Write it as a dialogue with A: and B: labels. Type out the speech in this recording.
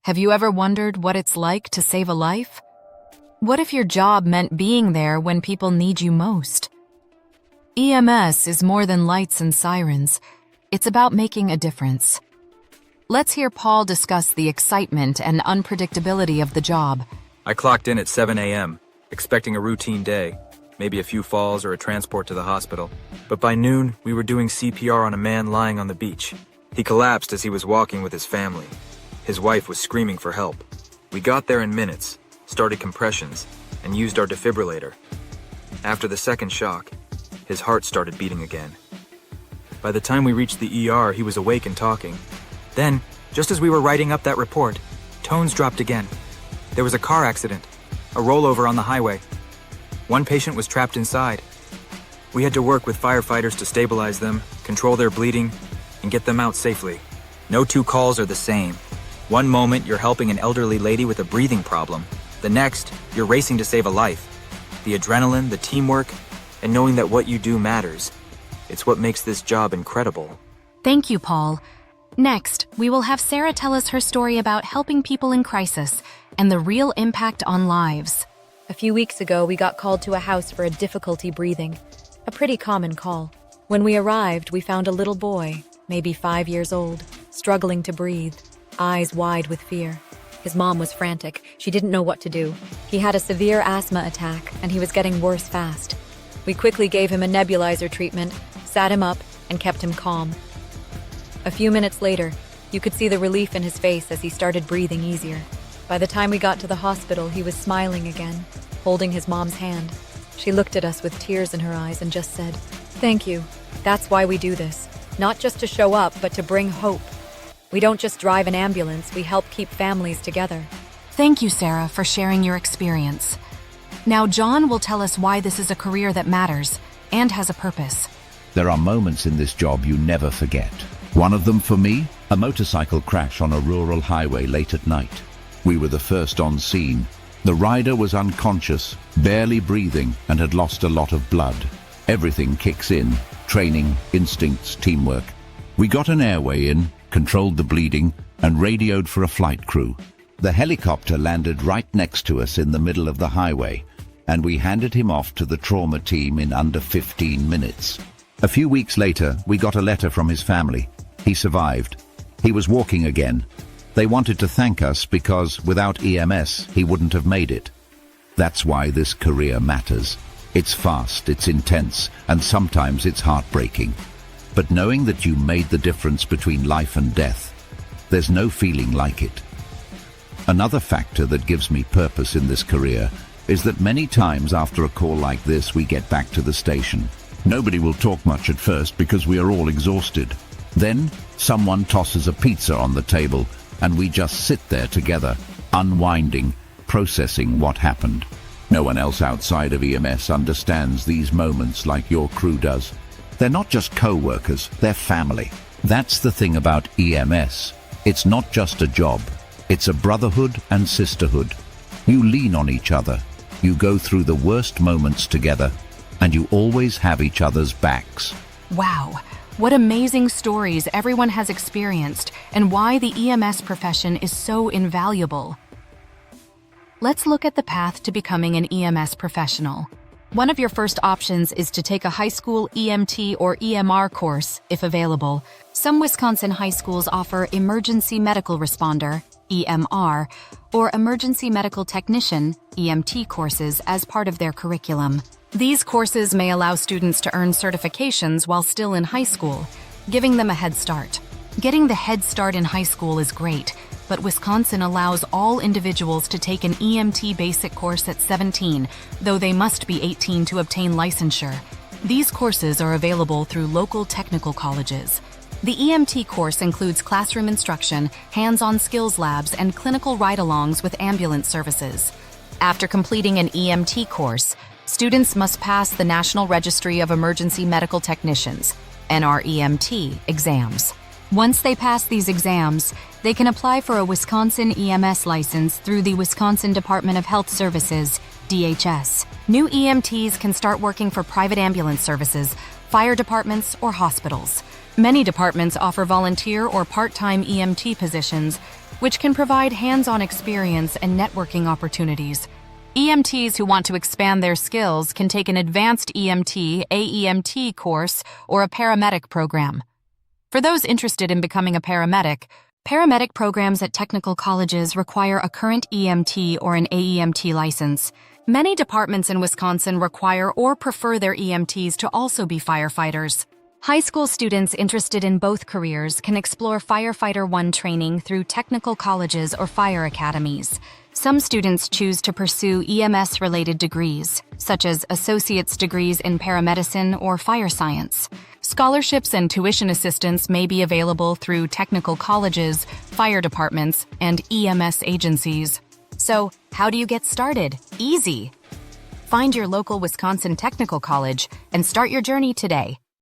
A: Have you ever wondered what it's like to save a life? What if your job meant being there when people need you most? EMS is more than lights and sirens. It's about making a difference. Let's hear Paul discuss the excitement and unpredictability of the job.
B: I clocked in at 7 a.m., expecting a routine day, maybe a few falls or a transport to the hospital. But by noon, we were doing CPR on a man lying on the beach. He collapsed as he was walking with his family. His wife was screaming for help. We got there in minutes, started compressions, and used our defibrillator. After the second shock, his heart started beating again. By the time we reached the ER, he was awake and talking. Then, just as we were writing up that report, tones dropped again. There was a car accident, a rollover on the highway. One patient was trapped inside. We had to work with firefighters to stabilize them, control their bleeding, and get them out safely. No two calls are the same. One moment, you're helping an elderly lady with a breathing problem. The next, you're racing to save a life. The adrenaline, the teamwork, and knowing that what you do matters. It's what makes this job incredible.
A: Thank you, Paul. Next, we will have Sarah tell us her story about helping people in crisis and the real impact on lives.
C: A few weeks ago, we got called to a house for a difficulty breathing. A pretty common call. When we arrived, we found a little boy, maybe 5 years old, struggling to breathe, eyes wide with fear. His mom was frantic. She didn't know what to do. He had a severe asthma attack, and he was getting worse fast. We quickly gave him a nebulizer treatment, sat him up, and kept him calm. A few minutes later, you could see the relief in his face as he started breathing easier. By the time we got to the hospital, he was smiling again, holding his mom's hand. She looked at us with tears in her eyes and just said, "Thank you. That's why we do this. Not just to show up, but to bring hope. We don't just drive an ambulance, we help keep families together."
A: Thank you, Sarah, for sharing your experience. Now, John will tell us why this is a career that matters and has a purpose.
D: There are moments in this job you never forget. One of them for me, a motorcycle crash on a rural highway late at night. We were the first on scene. The rider was unconscious, barely breathing, and had lost a lot of blood. Everything kicks in: training, instincts, teamwork. We got an airway in, controlled the bleeding, and radioed for a flight crew. The helicopter landed right next to us in the middle of the highway, and we handed him off to the trauma team in under 15 minutes. A few weeks later, we got a letter from his family. He survived. He was walking again. They wanted to thank us because without EMS, he wouldn't have made it. That's why this career matters. It's fast, it's intense, and sometimes it's heartbreaking. But knowing that you made the difference between life and death, there's no feeling like it. Another factor that gives me purpose in this career is that many times after a call like this, we get back to the station. Nobody will talk much at first because we are all exhausted. Then someone tosses a pizza on the table and we just sit there together, unwinding, processing what happened. No one else outside of EMS understands these moments like your crew does. They're not just co-workers, they're family. That's the thing about EMS. It's not just a job. It's a brotherhood and sisterhood. You lean on each other. You go through the worst moments together, and you always have each other's backs.
A: Wow, what amazing stories everyone has experienced and why the EMS profession is so invaluable. Let's look at the path to becoming an EMS professional. One of your first options is to take a high school EMT or EMR course, if available. Some Wisconsin high schools offer Emergency Medical Responder, EMR, or Emergency Medical Technician, EMT courses as part of their curriculum. These courses may allow students to earn certifications while still in high school, giving them a head start. Getting the head start in high school is great, but Wisconsin allows all individuals to take an EMT basic course at 17, though they must be 18 to obtain licensure. These courses are available through local technical colleges. The EMT course includes classroom instruction, hands-on skills labs, and clinical ride-alongs with ambulance services. After completing an EMT course, students must pass the National Registry of Emergency Medical Technicians, NREMT, exams. Once they pass these exams, they can apply for a Wisconsin EMS license through the Wisconsin Department of Health Services, DHS. New EMTs can start working for private ambulance services, fire departments, or hospitals. Many departments offer volunteer or part-time EMT positions, which can provide hands-on experience and networking opportunities. EMTs who want to expand their skills can take an advanced EMT, AEMT course, or a paramedic program. For those interested in becoming a paramedic programs at technical colleges require a current EMT or an AEMT license. Many departments in Wisconsin require or prefer their EMTs to also be firefighters. High school students interested in both careers can explore Firefighter 1 training through technical colleges or fire academies. Some students choose to pursue EMS-related degrees, such as associate's degrees in paramedicine or fire science. Scholarships and tuition assistance may be available through technical colleges, fire departments, and EMS agencies. So, how do you get started? Easy! Find your local Wisconsin technical college and start your journey today.